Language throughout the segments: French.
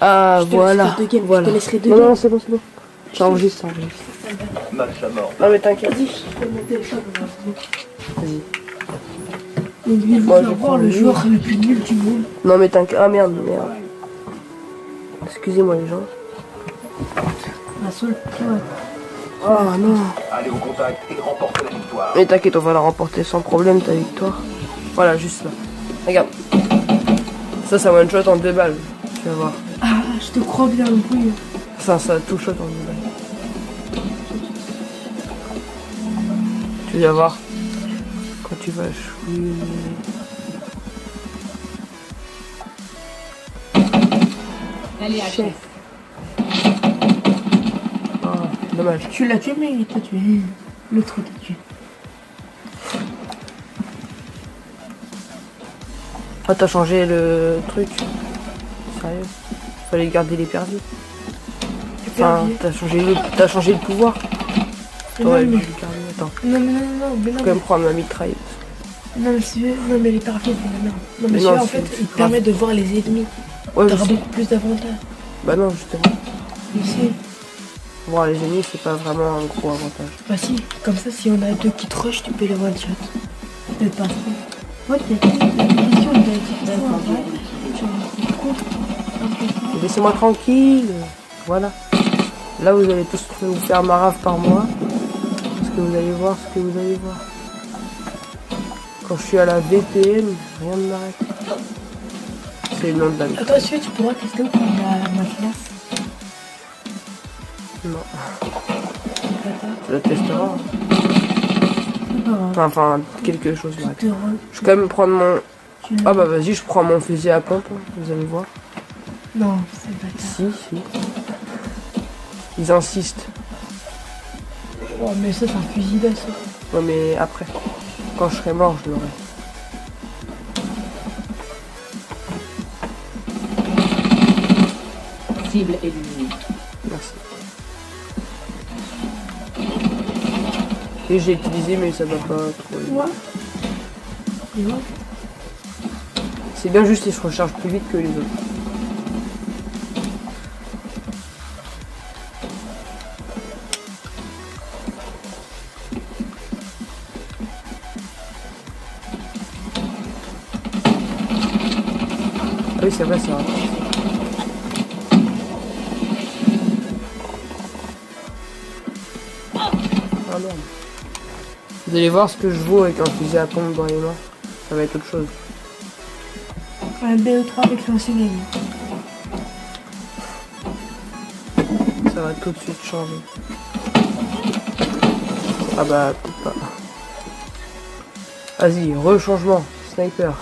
Ah, voilà. Voilà. Non, non, c'est bon, c'est bon. Ça enregistre, ça enregistre. Non, mais t'inquiète. Vas-y. Moi, je vais voir le joueur le plus nul du monde. Non, mais t'inquiète. Ah, merde, merde. Excusez-moi, les gens. La seule. Oh, non. Allez au contact et remportez la victoire. Mais t'inquiète, on va la remporter sans problème, ta victoire. Voilà, juste là. Regarde. Ça one shot en 2 balles. Tu vas voir. Ah, je te crois bien, le bruit. Ça tout shot en 2 balles. Tu vas voir. Quand tu vas chouiner. Allez, chef. Ah, dommage. Tu l'as tué, mais il t'a tué. L'autre t'a tué. Ah, t'as changé le truc. Sérieux? Fallait garder les perdus. Enfin, t'as changé le pouvoir. T'aurais dû le garder. Attends. Non, mais non, mais Je non. vais quand même prendre ma mitrailleuse. Non, mais celui-là, non, mais les parfaits, c'est la merde. Non, mais Mais celui-là, non, en fait, c'est il grave. permet de voir les ennemis. Ouais, je T'auras sais. beaucoup plus d'avantages. Bah non, justement. Ici, Voir les ennemis, c'est pas vraiment un gros avantage. bah si, comme ça, si on a 2 qui te rush, tu peux les one-shot. Mais pas trop. Ouais, il y a des questions, il y a des questions, en vrai. Laissez-moi tranquille. Voilà. Là, vous allez tous vous faire marave par mois. Parce que vous allez voir ce que vous allez voir. Quand je suis à la VPN, rien ne m'arrête. C'est le nom de la vie. Attends, tu pourras tester ou pas ma classe? Non. Tu la testeras. Enfin, quelque chose m'arrête. Je vais quand même prendre mon... Ah bah vas-y, je prends mon fusil à pompe. Vous allez voir. Non, c'est pas ça. Si. Ils insistent. Oh, mais ça, c'est un fusil d'assaut. Ouais, mais après. Quand je serai mort, je l'aurai. Cible éliminée. Merci. Et j'ai utilisé, mais ça va pas trop. Ouais. Et ouais. C'est bien juste, il se recharge plus vite que les autres. Ah oui, c'est vrai, c'est vrai. Ah merde. Vous allez voir ce que je vaux avec un fusil à pompe dans les mains. Ça va être autre chose. Un BE3 avec l'ancien ami. Ça va tout de suite changer. Ah bah, peut-être pas. Vas-y, rechangement. Sniper.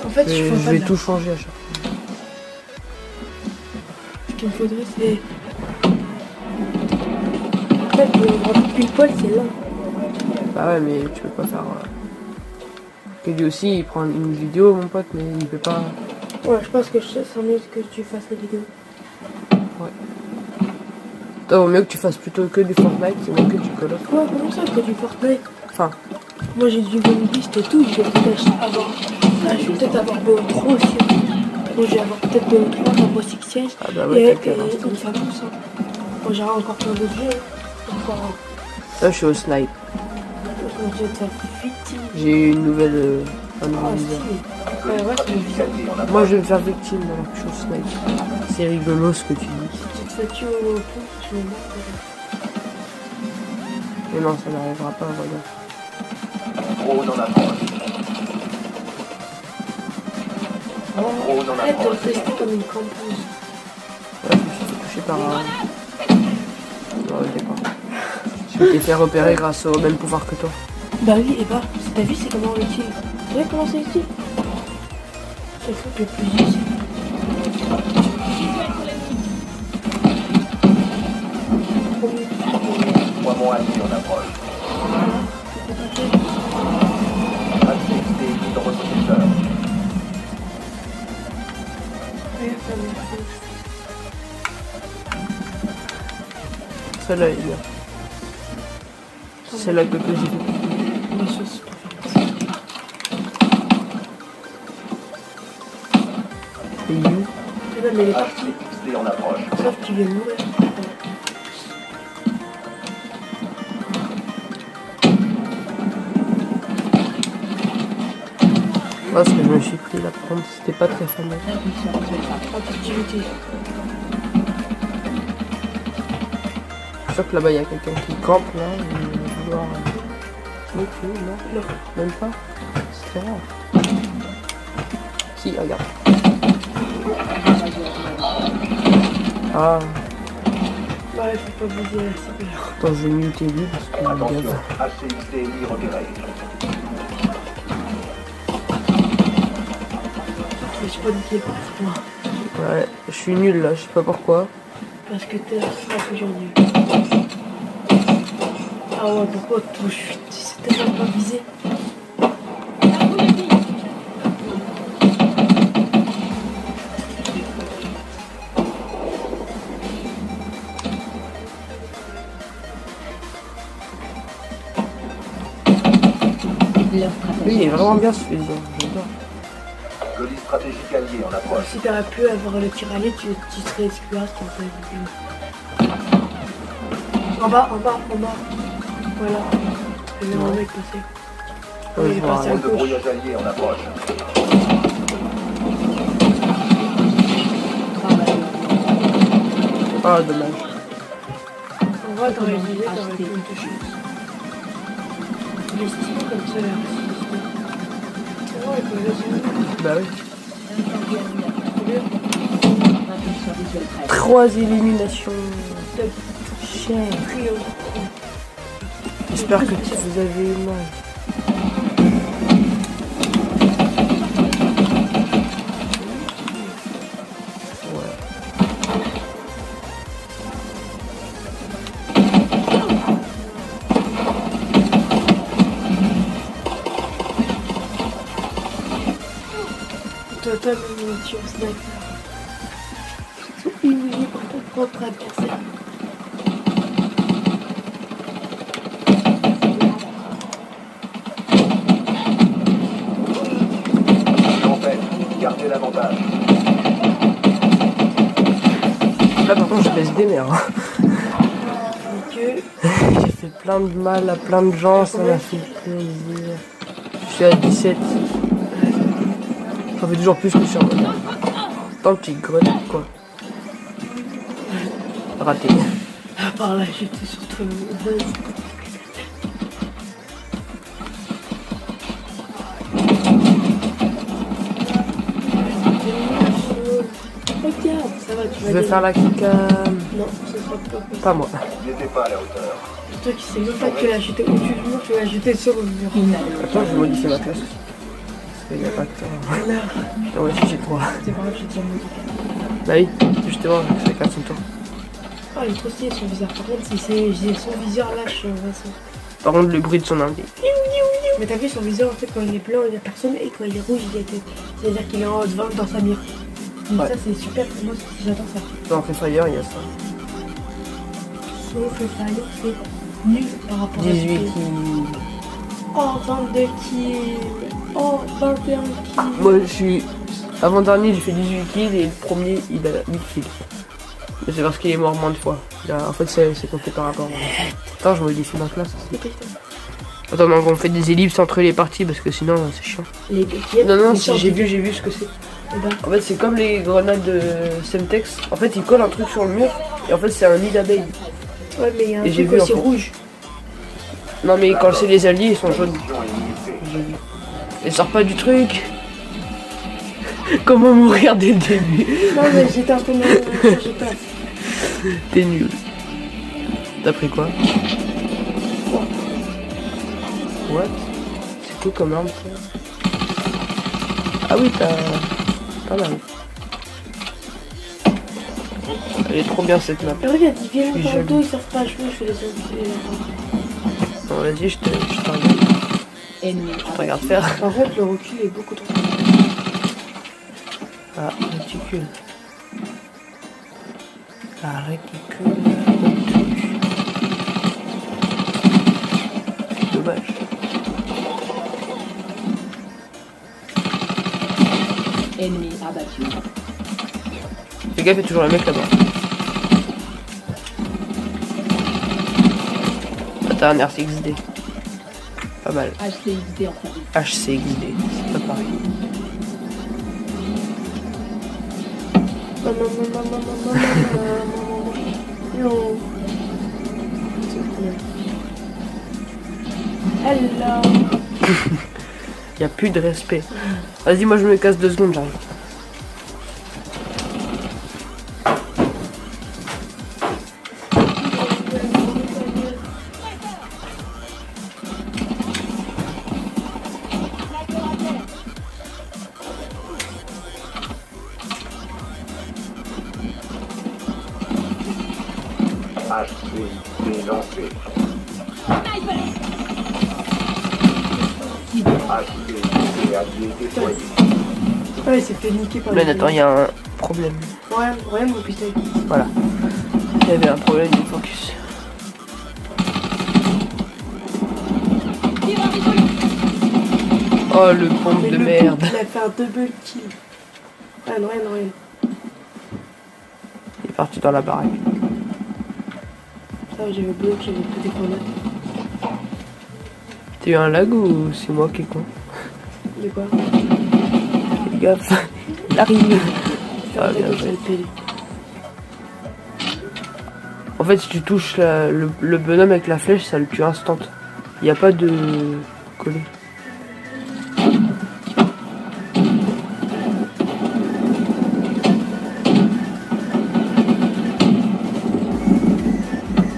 En fait, Je je vais tout changer à chaque fois. Ce qu'il me faudrait, c'est. En fait, le grand pile poil, c'est là. Bah ouais, mais tu peux pas faire... Que lui aussi, il prend une vidéo, mon pote, mais il peut pas... Ouais, je pense que c'est mieux que tu fasses la vidéo. Ouais. Vaut mieux que tu fasses plutôt que du Fortnite, c'est mieux que du Call of. Quoi, comment ça, que du Fortnite? Enfin, Moi, j'ai du One Beast et tout, je vais peut-être avoir. Ah, je vais peut-être avoir BO3 aussi. Moi, je vais avoir peut-être BO3, Rainbow Six Siege. ah bah ouais, Et t'as qu'à une femme comme ça. Moi, j'aurai encore plein d'autres jeux. Encore. là, je suis au snipe. Je vais te faire victime. J'ai eu une nouvelle... un nouveau Ah, viseur. si. Ouais, c'est le visage. Moi, je vais me faire victime alors que je suis au snipe. C'est rigolo ce que tu dis. Tu te fais tuer au pont, tu me mets. Mais non, ça n'arrivera pas, regarde. Drone en approche. Drone en Arrête de le approche. tester comme une campagne. Ouais, je me suis fait toucher par un... Non, d'accord. Je t'ai fait repérer grâce au même pouvoir que toi. Bah oui, et bah, t'as vu, c'est comment on l'utilise. Tu vois comment c'est utile? C'est le truc le plus utile. 3 mois en approche. Activité hydroprotecteur. Celle-là est bien. C'est celle-là que j'ai fait. Moi, ça, c'est pas fait. Et you. Non, mais il est parti. HCXD en approche. Sauf qu'il vient de mourir. Moi, ce que je me suis pris là, par contre, c'était pas très fameux. Impulsion résultat. Activité. Je suis sûr que là-bas, il y a quelqu'un qui campe là, il va vouloir me tuer, non? Non. Même pas? C'est très rare. Si, regarde. Ah, Ouais, faut pas bouger la cible. attends, je vais muter lui parce qu'il me Attention, gave. HCXD ennemi repéré. Mais je peux niquer pas, c'est moi. Ouais, je suis nul là, je sais pas pourquoi. Parce que t'es toujours nul. Ah ouais, pourquoi touche? C'est tellement pas visé. Leur Lui, il est stratégie. vraiment bien ce fusil, j'adore. Colis stratégique allié en approche. Si t'aurais pu avoir le tir allié, tu serais SQA, tu aurais pas vu. En bas. Voilà. Je vais un mec passer. Ouais, Il est je vois passé à rien. Zone de gauche. brouillage allié en approche. Ah, dommage. En vrai, t'aurais visé, t'aurais pu me toucher. Il est stylé comme ça, là. C'est vrai, il peut le Bah oui. Impulsion visuelle prête. 3 éliminations. Top. Cher. Trio. J'espère que vous avez eu mal. Ouais. Total miniature sniper. Ils sont humiliés par ton propre adversaire. Tempête, gardez l'avantage. Là par contre je baisse des mers. Que J'ai fait plein de mal à plein de gens, ça m'a fait plaisir. Je suis à 17. J'en fais toujours plus que je suis en mode. Tant que tu grenades quoi. Raté. à part là, j'étais sur toi. Regarde, ça va, tu Je vas vais gagner. faire la kika. Non, ce sera pas. Pas moi. N'était pas à la hauteur. Toi qui sais même pas que tu l'as jeté au-dessus du mur, tu l'as jeté sur le mur. Attends, je vais modifier ma classe. Parce qu'il n'y a pas de temps. Connard. Putain, moi aussi j'ai 3. C'est pas grave, je te le modifier. Bah oui, justement, c'est 4 son tour. Ah, il est trop stylé son viseur. Par contre, si c'est j'ai son viseur lâche, Vincent. Par contre, le bruit de son indice. Mais t'as vu son viseur, en fait, quand il est blanc, il y a personne, et quand il est rouge, il y a tête. C'est-à-dire qu'il est en 20 dans sa mire. Donc Ouais. ça, c'est super, moi, j'adore ça. Dans Free Fire, il y a ça. Sauf le Fire, c'est nul par rapport à 18 ce que- qui... Oh, 22 kills. Oh, 21 kills. Moi, je suis... Avant-dernier, j'ai fait 18 kills et le premier, il a 8 kills. Mais c'est parce qu'il est mort moins de fois. En fait, c'est compté par rapport à... Attends, je modifie ma classe. Attends, donc on fait des ellipses entre les parties parce que sinon, c'est chiant. Les kills. Non, non, les si, j'ai vu ce que c'est. Eh ben, En fait, c'est comme les grenades de Semtex. En fait, ils collent un truc sur le mur et en fait, c'est un nid d'abeilles. ouais, mais il y a un Et j'ai truc vu, aussi en fait. rouge. Non, mais quand c'est les alliés, ils sont jaunes. Mission limitée. J'ai vu. Et sort pas du truc. Comment mourir dès le début? Non, mais j'étais un peu mal. J'ai pas. T'es nul. T'as pris quoi? What? C'est cool comme arme ça. Ah oui, t'as... Pas mal. Elle est trop bien cette map. Mais regarde, ils viennent Oui, dans le j'avoue. dos, ils savent pas jouer, je fais les autres. Bon, vas-y, je te regarde. Ennemi. Je te regarde faire. Par contre, le recul est beaucoup trop. Ah, réticule. La réticule. C'est dommage. Ennemi abattu. Le gars fait toujours le mec là-bas. Ah, t'as un RCXD. Pas mal. HCXD en fait. HCXD, c'est pas pareil. Yo. Hello. Y a plus de respect. Vas-y, moi je me casse 2 secondes, j'arrive. HCXD lancé. HCXD allié déployé. Ouais, il s'est fait niquer par Mais les attends, il y a un problème. Ouais, mon pistolet. Voilà. Il y avait un problème de focus. Oh, le pompe de merde. Il a fait un double kill. Ah non, rien. Il est parti dans la baraque. Ça, j'avais oublié que j'avais plus des grenades. T'as eu un lag ou c'est moi qui est con? De quoi? Fais gaffe. Il arrive. Ah, bien joué. En fait, si tu touches le bonhomme avec la flèche, ça le tue instant. Il n'y a pas de coller.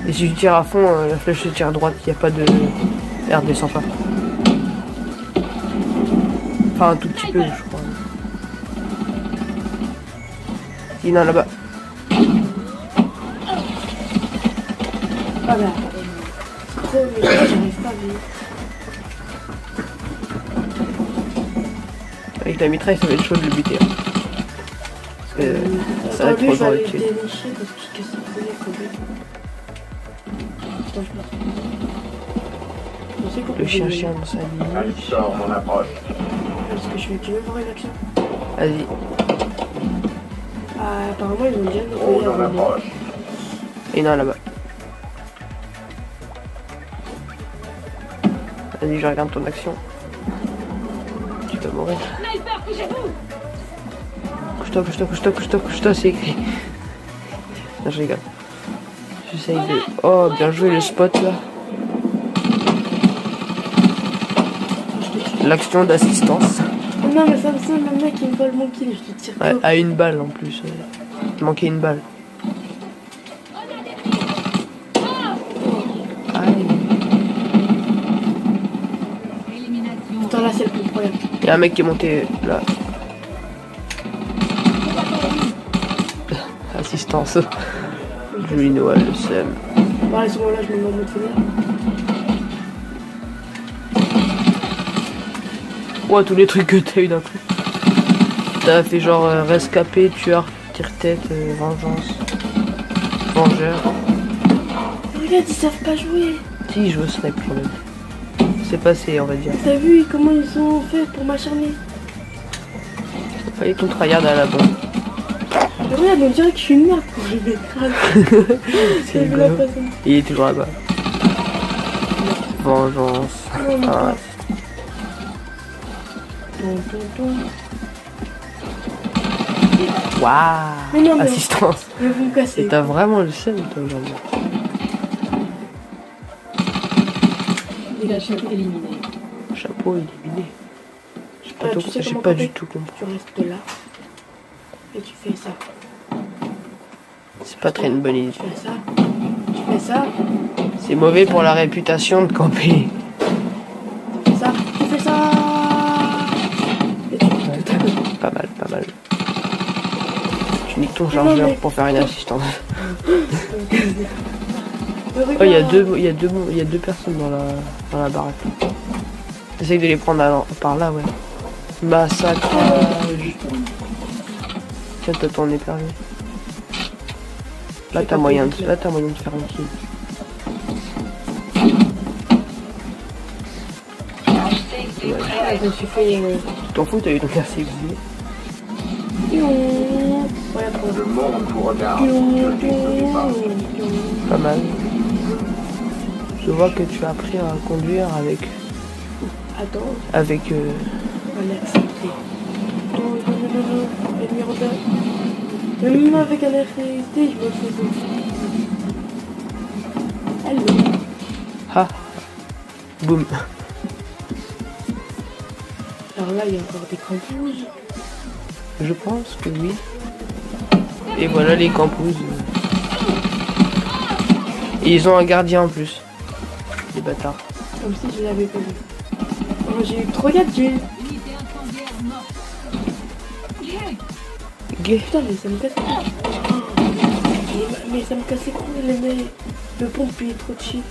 Et si tu tires à fond, la flèche se tire à droite, il n'y a pas de... Elle redescend pas. Enfin, un tout petit peu, je crois. Il y en a là-bas. Ah bah. Trop, mais j'arrive pas à vivre. Avec la mitraille, ça va être chaud de le buter. Hein. Parce que ça va être Attends, lui, trop je vais dans le aller tuer. le dénicher parce qu'il casse le collet, quand même. Attends, je pense. Je sais qu'on peut Le chien dénicher. dans sa ligne. Alstorm en approche. Parce que je fais, tu veux voir une action? Vas-y. Ah, apparemment, ils ont déjà Drone nettoyé en la approche. Et il y en a là-bas. Vas-y, je regarde ton action. Tu vas mourir. Couche-toi, c'est écrit. Non, je rigole. J'essaye de... Oh, bien joué le spot là. L'action d'assistance. Oh non, mais ça me semble, le mec, il me vole mon kill, je te tire Ouais, tout. à une balle en plus. Il manquait une balle. Aïe. Attends, là, c'est le plus problème. Il y a un mec qui est monté là. Assistance. Julie Noël, le seum. Bon, à ce moment-là, je me mets en mode fenêtre. Ouais, tous les trucs que t'as eu d'un coup. T'as fait genre rescapé, tueur, tire-tête, vengeance, vengeur. Regarde, ils savent pas jouer. Si, il joue au snipe quand même. C'est passé, on va dire. T'as vu comment ils ont fait pour m'acharner? Fallait qu'on tryhard à la base. Mais regarde, on dirait que je suis une merde quand je m'écrase. C'est T'as vu la rigolo. façon? Il est toujours là-bas. Vengeance. Non, mais Ah, pas. Ton. Mais non, Waouh. mais- Assistance. Mais vous me cassez. Et t'as vraiment le seum toi aujourd'hui. Dégagement éliminé. Chapeau éliminé. J'ai pas, Ah, tout- tu sais j'ai comment pas compter? du tout compris. Tu restes là. Et tu fais ça. C'est pas très une bonne idée. Tu fais ça. Tu fais ça. C'est mauvais pour la réputation de camper. Tu fais ça. Tu fais ça. Et tu fais tout à côté. Pas mal. Tu niques ton chargeur mais- pour faire une assistance. Mais Oh, il y a regarde. deux personnes dans la baraque. Essaye de les prendre par là, ouais. Massacrage. Tiens, t'as ton épervier. Là, t'as moyen de faire un kill. Ah, je me suis fait. Tu t'en fous, t'as eu ton RCXD. Pion. Ouais, trop Le bien. monde vous regarde. Je ne désolé pas. Pas mal. Je vois que tu as appris à conduire avec... Attends, Avec... on va l'accepter. Non, non, non, non, non. Ennemi repère. Même avec un RT, je me fais de... Allô. Ah. Boum. Alors là, il y a encore des crampouses. Je pense que oui. Et voilà les campouzes. Et ils ont un gardien en plus. Les bâtards. Comme si je l'avais pas vu. Oh, j'ai eu trop gâte, j'ai eu... Gay. Putain, mais ça me casse. Mais ça me cassait quoi, les mecs. Le pompe, il est trop cheap.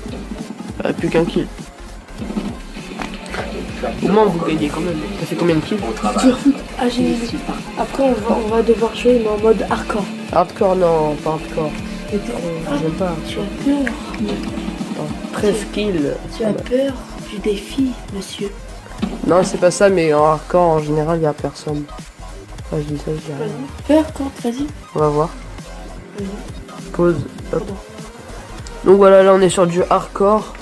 Plus qu'un kill. Au moins vous gagnez quand même. Ça fait combien de kills? Au travail. Sur foot. Ah, j'ai... Après, on va devoir jouer, mais en mode hardcore. Hardcore non, pas hardcore. Et t'es- J'aime pas Tu hardcore. as peur. Attends, 13 kills. Tu as peur du défi, monsieur. Non c'est pas ça mais en hardcore en général il y a personne. Enfin, je dis ça, je dis rien. Vas-y. Peur quand? Vas-y. On va voir. Vas-y. Pause. Hop. Pardon. Donc voilà là on est sur du hardcore.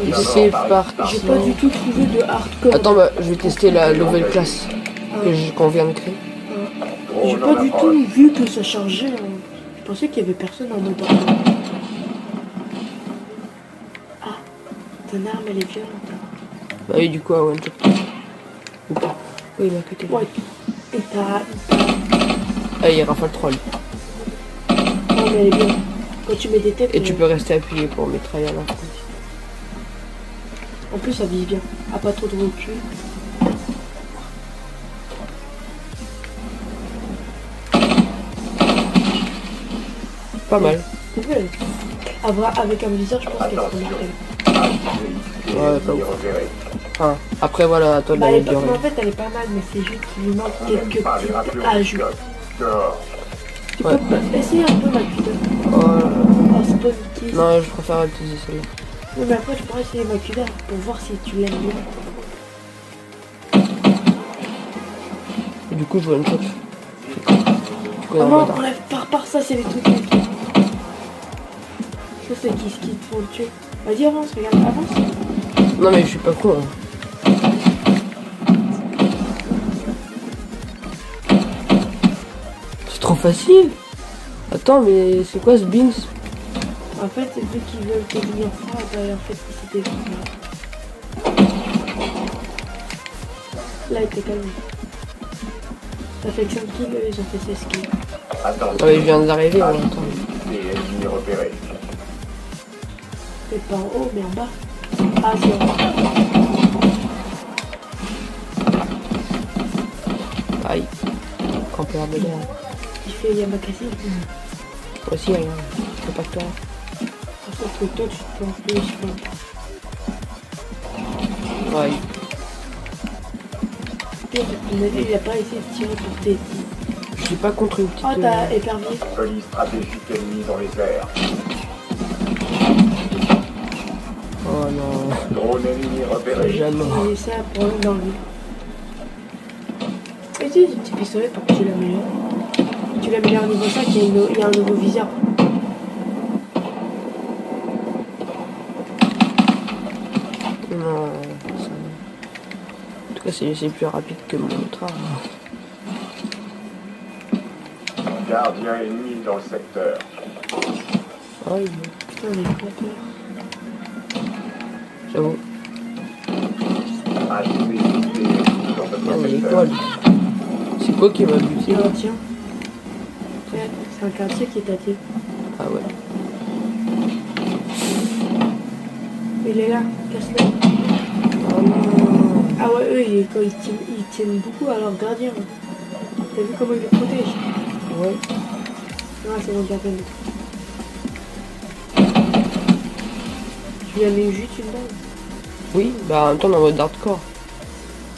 Et c'est parti. J'ai pas du tout trouvé de hardcore. Attends bah je vais tester la nouvelle classe qu'on vient de créer. J'ai pas du tout vu que ça chargeait. Je pensais qu'il y avait personne en mode hardcore. Ah, ton arme elle est violente. Bah oui du coup à one shot. Ou pas. Oui il m'a cuté. Ouais. Et t'as... Ah il rafale 3 lui. Non mais elle est bien. Quand tu mets des têtes... Et tu peux rester appuyé pour mitrailler à l'instant. En plus ça vise bien. Ah, pas trop de recul. Pas mal. Ouais. Avec un viseur, je pense qu'elle serait mortelle. Ouais, pas ouf. Enfin, après voilà, à toi de Bah, la mettre mais bien. en fait, elle est pas mal, mais c'est juste qu'il lui manque quelques Pas les petits radios. ajouts. Dehors. Tu Ouais. peux essayer un peu ma cuda. Oh, Oh, c'est pas utile. non, je préfère utiliser celle-là. Oui, mais après, tu pourrais essayer ma cuda pour voir si tu l'aimes bien. Du coup, je vois une shot. Du coup, Oh on non, va enlève par ça, c'est les trucs. Ça, c'est qui te font le tuer. Vas-y, avance, regarde, avance. Non, mais je suis pas con. Hein. C'est trop facile. Attends, mais c'est quoi ce beans? En fait, c'est ceux qui veulent devenir froid, bah, en fait, c'était froid. Là, il était calme. Ça fait que 5 kills, eux, ils ont fait 16 kills. Ah, mais je viens d'arriver. Attends. Des ennemis repérés. C'est pas en haut, mais en bas. Ah, c'est en bas. Aïe. Campeur de l'air. Il fait Yamakasi. Moi aussi, regarde. C'est pas que toi. Sauf que toi, tu te plantes plus, je pense. Aïe. Pire, il a pas essayé de tirer pour tes... Je suis pas contre une petite. Ah, t'as épervier. Police stratégique ennemie dans les airs. Oh non. Drone ennemi repéré. Jamais. Et ça, pour dans le vide. Essaye ce petit pistolet pour que tu l'améliores. Tu l'améliores niveau 5, il y a un nouveau viseur. Non. Ça... En tout cas, c'est plus rapide que mon autre arme. Gardien ennemi dans le secteur. Aïe. Putain, j'ai trop peur. J'avoue. Activez des ennemis dans Merde, votre il est secteur. quoi lui? C'est quoi qui m'a buté? C'est un tien. Ouais, c'est un quartier qui est athée. Ah ouais. Il est là, casse-le. Oh non. Ah ouais, eux, ils tiennent beaucoup à leur gardien. T'as vu comment ils le protègent? Ouais. Ah, c'est mon gardien. Tu lui as mis juste une balle. Oui, bah en même temps, on est en mode hardcore.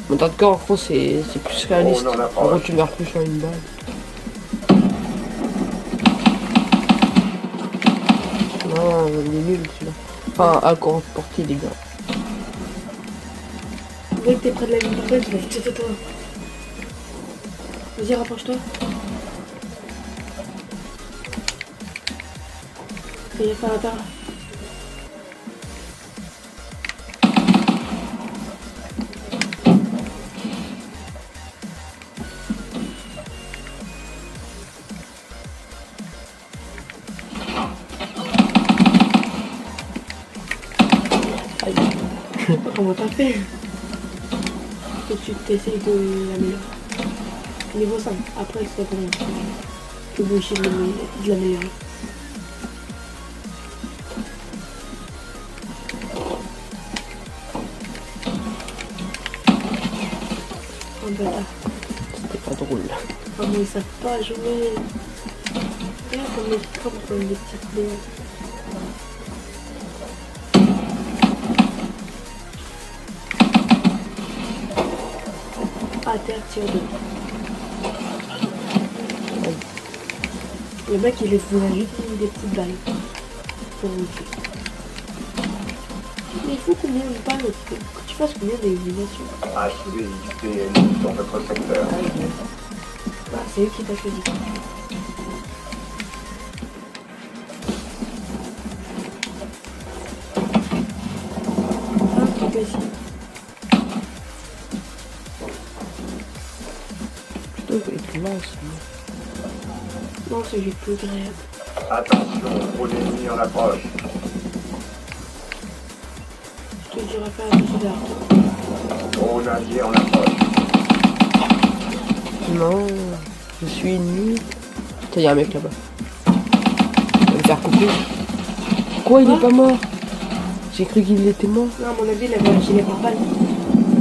Mode hardcore, en gros, c'est plus réaliste. Oh, non, la En gros, tu meurs plus sur une balle. Non, il est nul celui-là. Enfin, à courte portée, les gars. Dès que t'es près de la ligne de tête, tu vas... Vas-y, rapproche-toi. Fais gaffe à l'intérieur. Comment t'as fait? Que tu t'essayes de l'améliorer. Niveau 5, après c'est pas bon. Tu es obligé de l'améliorer. Un bâtard. C'était pas drôle. Oh mais ils savent pas jouer. Regarde comme les petites boules. À terre, tire de. Le mec il vous a juste mis des petites balles pour vous tuer. Mais il faut combien de balles que tu fasses combien d'éliminations? HCXT ennemis dans votre secteur. Bah, c'est eux qui t'a choisi. Un truc ici. Putain, il est là aussi. Non, c'est juste plus agréable. Attention, drone ennemi en approche. Je te dirais faire un peu Drone allié en approche. Non, je suis nul. Putain, y'a un mec là-bas. Il va me faire couper. Quoi, il est pas mort? J'ai cru qu'il était mort. Non, à mon avis, il avait un gilet pare-balles.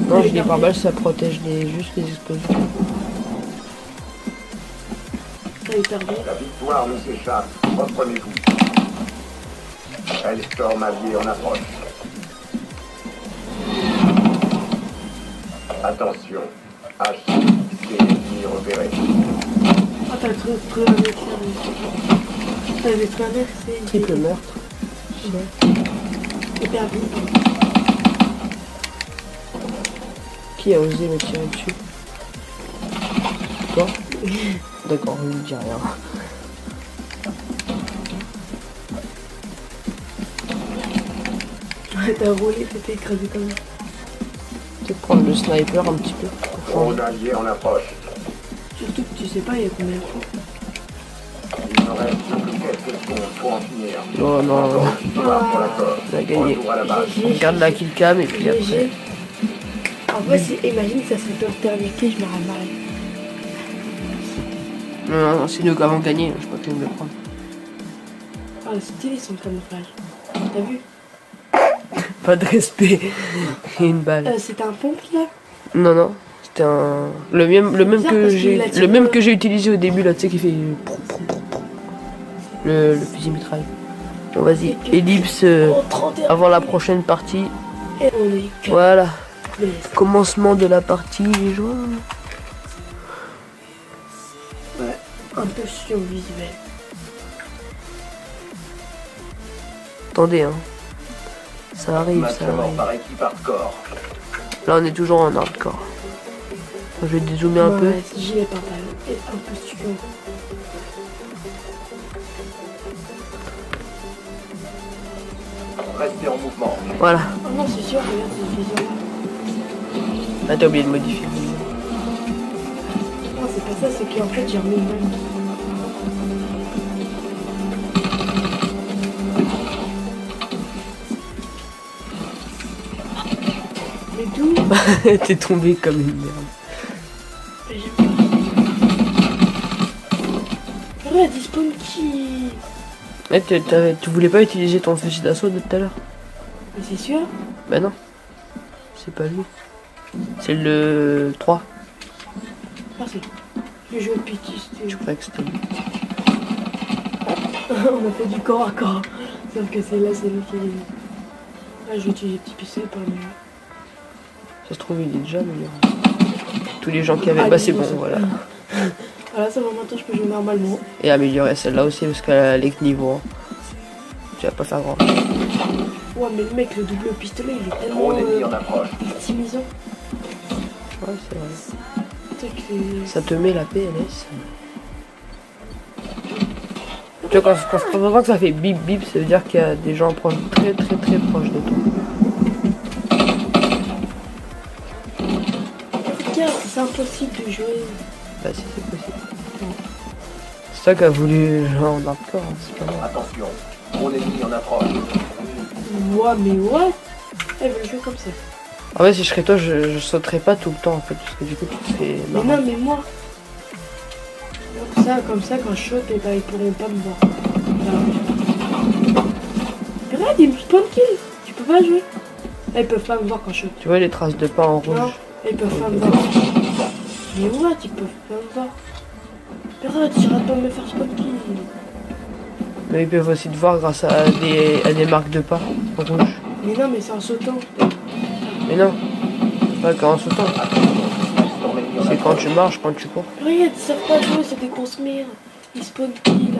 Non, gilet pare-balles, ça protège juste les explosions. Ça est perdu. La victoire nous échappe. Reprenez-vous. Hellstorm allié en approche. Attention. HCXT ennemi repéré. Ah, t'as le truc avec t'as le truc avec, c'est... Triple meurtre. C'est perdu. Qui a osé me tirer dessus? Toi? D'accord, je ne dis rien. Ouais, t'as roulé, t'étais écrasé comme ça. Peut-être prendre le sniper un petit peu. Pour changer. Drone allié en approche. Surtout que tu sais pas, il y a combien de fois. Il ne reste plus que quelques secondes pour en finir. Non, non, Encore une victoire pour la cause. on a gagné. Retour à la base. On regarde la killcam et puis après. GG. En vrai, imagine que ça serait toi le dernier kill, je m'aurais marré. Non, non, c'est nous qui avons gagné, je sais pas qui me le prendre. Ah, c'est stylé son camouflage. T'as vu? Pas de respect. Et une balle. C'était un pompe là? Non, non, c'était un. Le même Bizarre, que parce qu'il j'ai. a tiré Le même le- que j'ai utilisé au début là, tu sais, qui fait. Le fusil mitraille. Bon, vas-y, ellipse Oh, 31. avant la prochaine partie. Et on est quatre. Voilà, Mais commencement de la partie, les joueurs. ouais, un peu survisuel. Attendez, hein. Ça arrive, ça Match mort arrive. par équipe hardcore. Là, on est toujours en hardcore. Je vais dézoomer un peu. Ouais, gilet pare-balles. Et un peu studio. Restez en mouvement. Voilà. Oh non, c'est sûr, regarde cette vision. Ah, t'as oublié de modifier. Non, c'est pas ça, c'est qu'en fait, j'ai remis une balle. Mais d'où? T'es tombé comme une merde. Mais j'ai pas. Regarde, il spawn qui? Eh, tu voulais pas utiliser ton fusil d'assaut de tout à l'heure? Mais c'est sûr? Bah non. C'est pas lui. C'est le 3. Merci. J'ai joué depuis Je croyais que c'était lui. On a fait du corps à corps. Sauf que c'est là, c'est lui qui est. Là, je vais utiliser petit pistolet pour le meilleur. Ça se trouve, il est déjà meilleur. Tous les gens qui avaient. Ah, Bah c'est bon, c'est voilà. Voilà, ça va maintenant, je peux jouer normalement. Et améliorer celle-là aussi parce qu'elle est que niveau 1. Tu vas pas faire grand. Ouais, mais le mec, le double pistolet, il est tellement Drone ennemi en approche. intimisant. Ouais, c'est vrai. Tu sais que Ça te met la PLS. Tu vois, quand t'entends que ça fait bip bip, ça veut dire qu'il y a des gens proches, très très très proches de toi. Regarde, c'est impossible de jouer. Bah si c'est possible. C'est ça qu'a voulu le jeu en hardcore, hein, c'est pas moi. Attention, mon ennemi en approche. Moi, mais what? Elle veut jouer comme ça. En vrai, si je serais toi, je sauterais pas tout le temps en fait, parce que du coup tu te fais Mais marrer. non, mais moi. Comme ça, quand je saute, eh ben, ils pourront pas me voir. Regarde, ils me spawn kill. Tu peux pas jouer. Là, ils peuvent pas me voir quand je saute. Tu vois les traces de pas en rouge? Non, ils peuvent pas me voir. Mais what? Ils peuvent pas me voir. Regarde, j'arrête pas de me faire spawn kill. Mais ils peuvent aussi te voir grâce à des marques de pas en rouge. Mais non, mais c'est en sautant. Mais non, pas quand en sautant. Ton ennemi en C'est quand approche. tu marches, quand tu cours. Regarde, ils savent pas jouer, c'est des grosses merdes. Ils spawn kill là.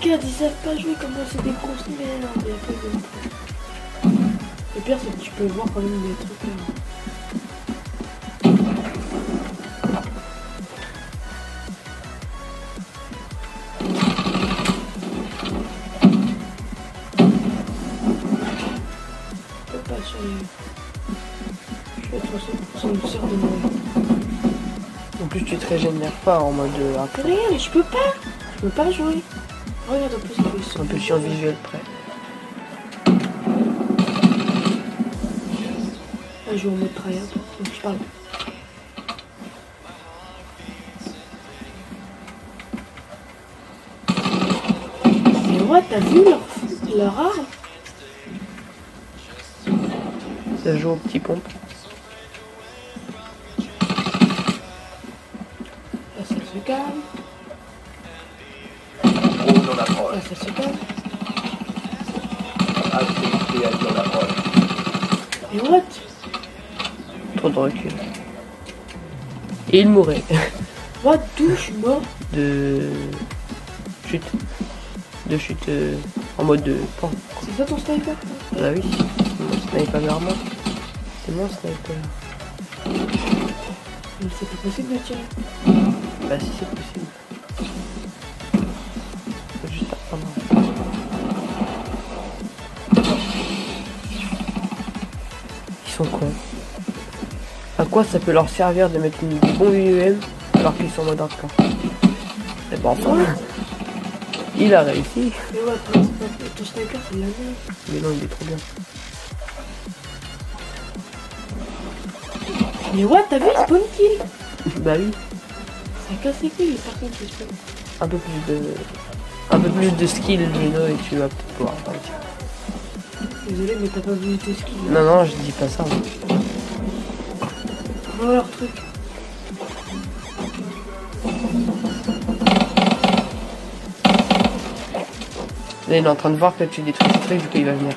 Regarde, ils savent pas jouer comme moi, c'est des grosses merdes. Il y a pas de... Le pire, c'est que tu peux voir quand même des trucs là. Je peux pas sur les... Je vais être sur le sort de moi. En plus tu te régénères pas en mode hardcore. Regarde, je peux pas. Je peux pas jouer. Regarde, en plus, ils sont Un peu sur visuel près. Là, je joue en mode tryhard. Donc, je parle. Mais what, t'as vu leur arme? Ça joue au petit pompe. Là, ça se calme. Drone en approche. Là, ça se calme. HCXPL en approche. Mais what? Trop de recul. Et il mourrait. What, d'où je suis mort? De chute. De chute en mode de pan. C'est ça ton sniper? Bah oui, c'est mon sniper vers moi. C'est mon sniper. Mais c'est pas possible de tirer. Bah si c'est possible. Faut juste apprendre. Ils sont cons. À quoi ça peut leur servir de mettre une bombe UM alors qu'ils sont en mode hardcore? Et bon enfin, il a réussi. Mais what, ton sniper, c'est de la merde. Mais non, il est trop bien. Mais what, t'as vu, spawn kill? Bah oui, Ça casse les couilles, par contre, les spawn. un peu plus de skill, Juno, et tu vas peut-être pouvoir réussir. Désolé, mais t'as pas vu tes skills. Non, non, je dis pas ça. Voilà leur truc. Là, il est en train de voir que tu détruis ce truc, du coup, il va venir.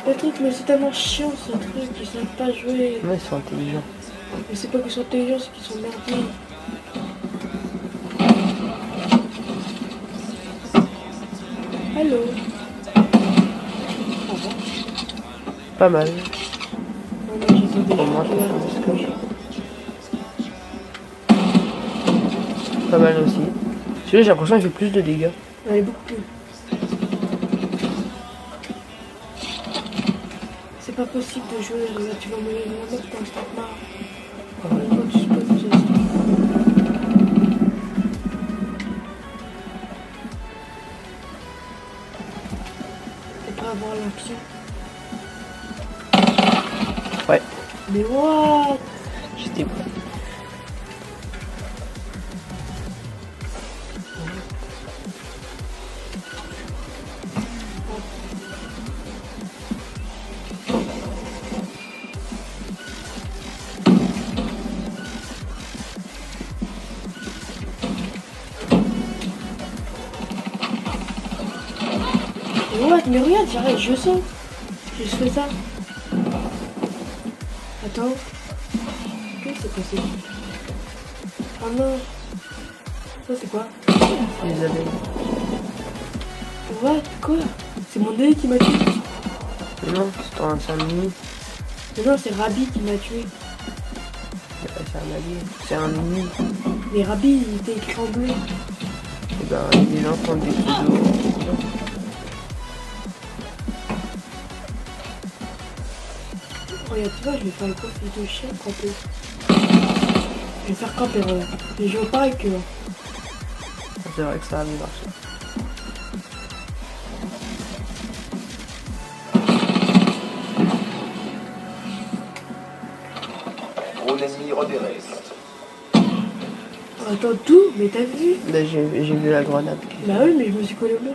Le truc, mais c'est tellement chiant ce truc, ils savent pas jouer. Ouais, ils sont intelligents. Mais c'est pas qu'ils sont intelligents, c'est qu'ils sont merdiques. Allô? Ça va? Pas mal. Non, non, j'attendais. Au moins, ça fait un score. Pas mal aussi. Celui-là, j'ai l'impression qu'il fait plus de dégâts. Elle est beaucoup plus. C'est pas possible de jouer, là, tu vas mourir de la mort quand je marre. Quand tu spawns, tu restes. T'es prêt à avoir l'action? Ouais, Mais what? j'étais prêt. Mais what? Mais regarde, j'arrête, je sens. Je fais ça. Attends. Qu'est-ce que c'est passé? Oh non. Ça c'est quoi? Les abeilles. What? Quoi? C'est mon nez qui m'a tué. Non, c'est ton Saint-Denis. Mais non, c'est Rabi qui m'a tué. C'est un allié. C'est un ennemi. Mais Rabi, il était écrit en bleu. Et ben, les gens font des pseudos. Regarde, tu vois, je vais faire le profil de chien camper. Je vais faire camper, regarde. Et je veux pas avec eux. C'est vrai que ça a bien marché. Drone ennemi repéré. Attends, tout? Mais t'as vu? Là, j'ai vu la grenade. Bah oui, mais je me suis collé au mur.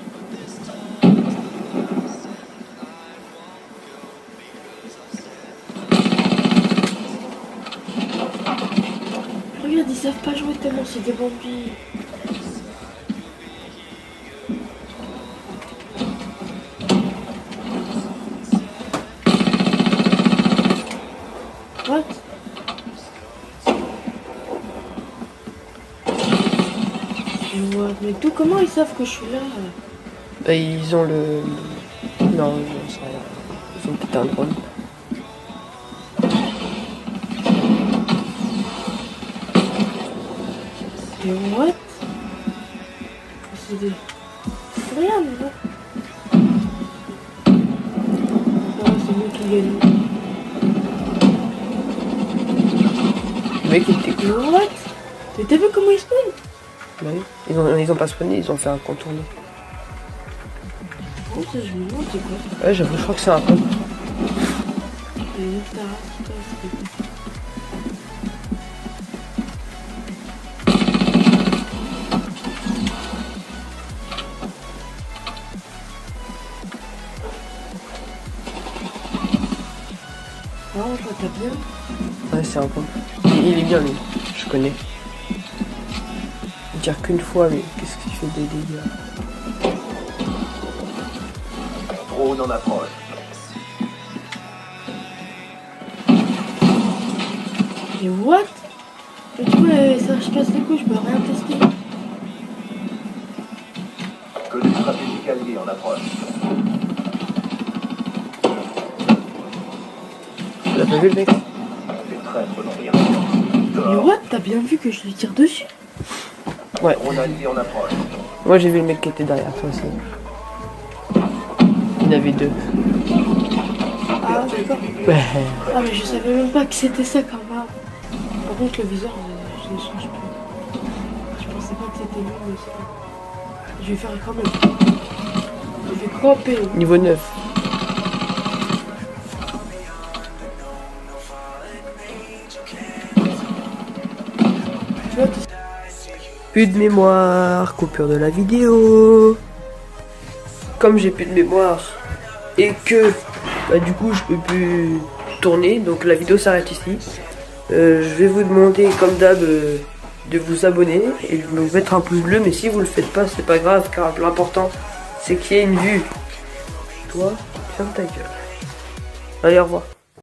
Regarde, ils savent pas jouer tellement c'est des bambis. What? Mais tout, comment ils savent que je suis là? Ils ont le... Non, je sais rien. Ils ont peut-être un drone. Mais what? C'est des... C'est rien, mais non. Ah, c'est moi qui gagne. Le mec, il était Mais what? Mais t'as vu comment ils spawnent? Bah oui. Ils ont pas spawné, ils ont fait un contourné. Oh, ça, je me demande, c'est quoi ça? Ouais, j'avoue, je crois que c'est un peu. Mais nique ta race, toi, c'est... Non, je vois, t'as bien. Ouais, c'est un peu. Il est bien, lui. Je connais. Dire qu'une fois, mais qu'est-ce qu'il fait des dégâts? Drone en approche. Mais what? Mais du coup, ça, je casse les couilles, je peux rien tester. Que des stratégiques alliés en approche. Tu l'as pas vu, le mec? Les traîtres n'ont rien fait. Mais Dehors. what? T'as bien vu que je lui tire dessus? Ouais. Drone allié en approche. Moi, j'ai vu le mec qui était derrière toi aussi. Il y en avait deux. Ah, d'accord. Ouais. Ah, mais je savais même pas que c'était ça quand même. Par contre, le viseur, je ne change plus. Je pensais pas que c'était lui, mais c'est pas. Je vais faire quand même. Je vais camper. Niveau 9. Tu vois, t'es... Plus de mémoire, coupure de la vidéo. Comme j'ai plus de mémoire et que bah, du coup je peux plus tourner, donc la vidéo s'arrête ici. Je vais vous demander comme d'hab de vous abonner et de me mettre un pouce bleu, mais si vous le faites pas c'est pas grave car l'important c'est qu'il y ait une vue. Toi, ferme ta gueule. Allez, au revoir.